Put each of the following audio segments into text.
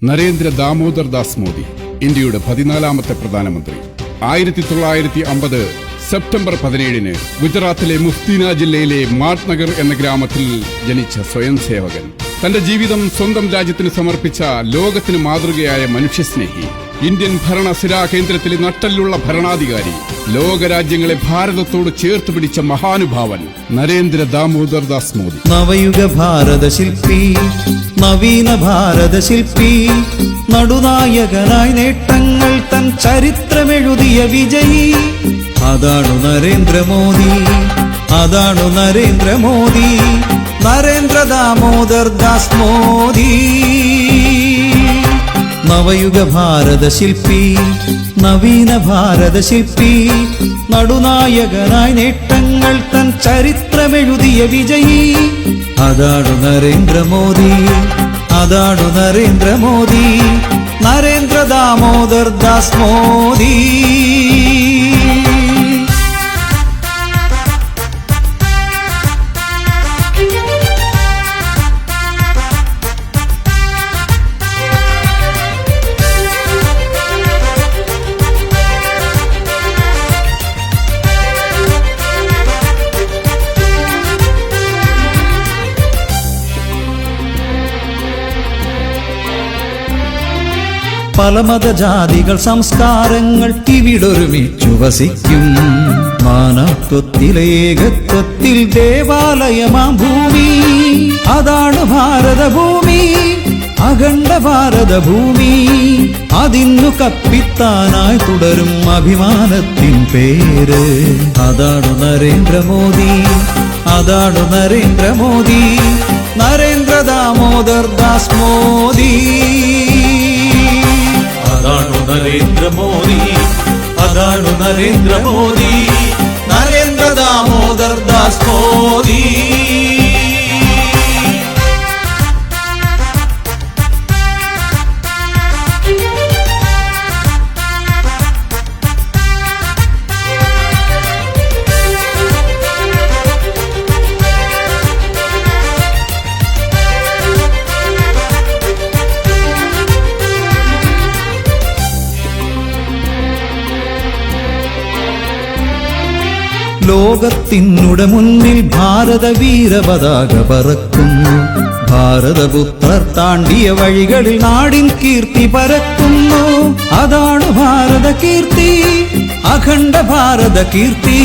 നരേന്ദ്ര ദാമോദർ ദാസ് മോദി, ഇന്ത്യയുടെ 14ാമത്തെ പ്രധാനമന്ത്രി. 1950 സെപ്റ്റംബർ 17 ഗുജറാത്തിലെ മുഫ്തീന ജില്ലയിലെ മാട്നഗർ എന്ന ഗ്രാമത്തിൽ ജനിച്ച സ്വയം സേവകൻ. തന്റെ ജീവിതം സ്വന്തം രാജ്യത്തിന് സമർപ്പിച്ച ലോകത്തിന് മാതൃകയായ മനുഷ്യസ്നേഹി, ഇന്ത്യൻ ഭരണ സിരാകേന്ദ്രത്തിലെ നട്ടലുള്ള ഭരണാധികാരി, ലോകരാജ്യങ്ങളെ ഭാരതത്തോട് ചേർത്ത് പിടിച്ച മഹാനുഭാവൻ നരേന്ദ്ര ദാമോദർ ദാസ് മോദി. നവയുഗ ഭാരത ശില്പി, നവീന ഭാരത ശില്പി, നടുനായകനായി നേട്ടങ്ങൾ തൻ ചരിത്രമെഴുതിയ വിജയി. അതാണു നരേന്ദ്രമോദി, അതാണു നരേന്ദ്രമോദി, നരേന്ദ്ര ദാമോദർ ദാസ് മോദി. നവയുഗ ഭാരത ശില്പി, നവീന ഭാരത ശില്പി, നടുനായകനായി നേട്ടങ്ങൾ തൻ ചരിത്രമെഴുതിയ വിജയി. അതാണു നരേന്ദ്രമോദി, അതാണു നരേന്ദ്രമോദി, നരേന്ദ്ര ദാമോദർ ദാസ് മോദി. പല മതജാതികൾ സംസ്കാരങ്ങൾ ഇവിടൊരുമിച്ചു വസിക്കും. മാനവത്വത്തിലെ ഏകത്വത്തിൽ ദേവാലയമാം ഭൂമി. അതാണ് ഭാരതഭൂമി, അഖണ്ഡ ഭാരതഭൂമി. അതിന്നു കപ്പിത്താനായി തുടരും അഭിമാനത്തിൻ പേര്. അതാണു നരേന്ദ്രമോദി, അതാണു നരേന്ദ്രമോദി, നരേന്ദ്ര ദാമോദർ ദാസ് മോദി. അതാണു നരേന്ദ്രമോദി, അതാണു നരേന്ദ്രമോദി, നരേന്ദ്ര ദാമോദർ ദാസ് മോദി. ലോകത്തിനുടെ മുന്നിൽ ഭാരത വീരപതാക പറക്കുന്നു. ഭാരതപുത്രർ താണ്ടിയ വഴികളിൽ നാടിൻ കീർത്തി പരക്കുന്നു. അതാണ് ഭാരത കീർത്തി, അഖണ്ഡ ഭാരത കീർത്തി.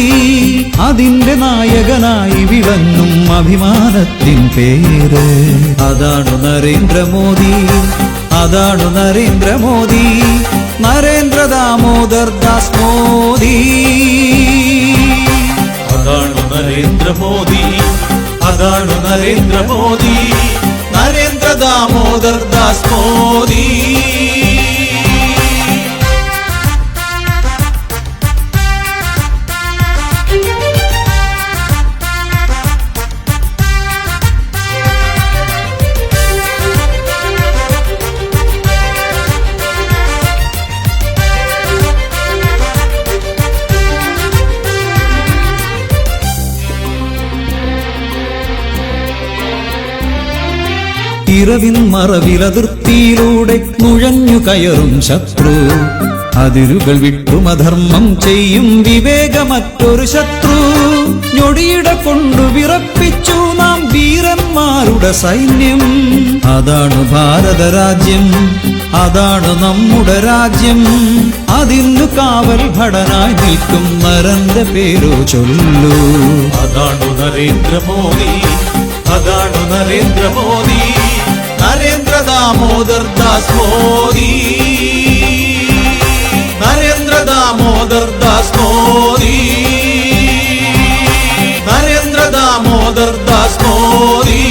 അതിന്റെ നായകനായി വിളങ്ങും അഭിമാനത്തിൻ പേര്. അതാണു നരേന്ദ്രമോദി, അതാണു നരേന്ദ്രമോദി, നരേന്ദ്ര ദാമോദർ ദാസ് മോദി. അതാണു നരേന്ദ്രമോദി, അതാണു നരേന്ദ്രമോദി, നരേന്ദ്ര ദാമോദർ ദാസ് മോദി. ഇരവിൻ മറവിലതിർത്തിയിലൂടെ നുഴഞ്ഞു കയറും ശത്രു. അതിരുകൾ വിട്ടും അധർമ്മം ചെയ്യും വിവേകമറ്റൊരു ശത്രു. ഞൊടിയിട കൊണ്ടു വിറപ്പിച്ചു നാം വീരന്മാരുടെ സൈന്യം. അതാണു ഭാരതരാജ്യം, അതാണു നമ്മുടെ രാജ്യം. അതിന്നു കാവൽ ഭടനായി നിൽക്കും നരന്റെ പേരു ചൊല്ലു. അതാണു നരേന്ദ്രമോദി, അതാണു നരേന്ദ്രമോദി, നരേന്ദ്ര ദാമോദർ ദാസ് മോദി. നരേന്ദ്ര ദാമോദർ ദാസ് മോദി, നരേന്ദ്ര ദാമോദർ ദാസ് മോദി.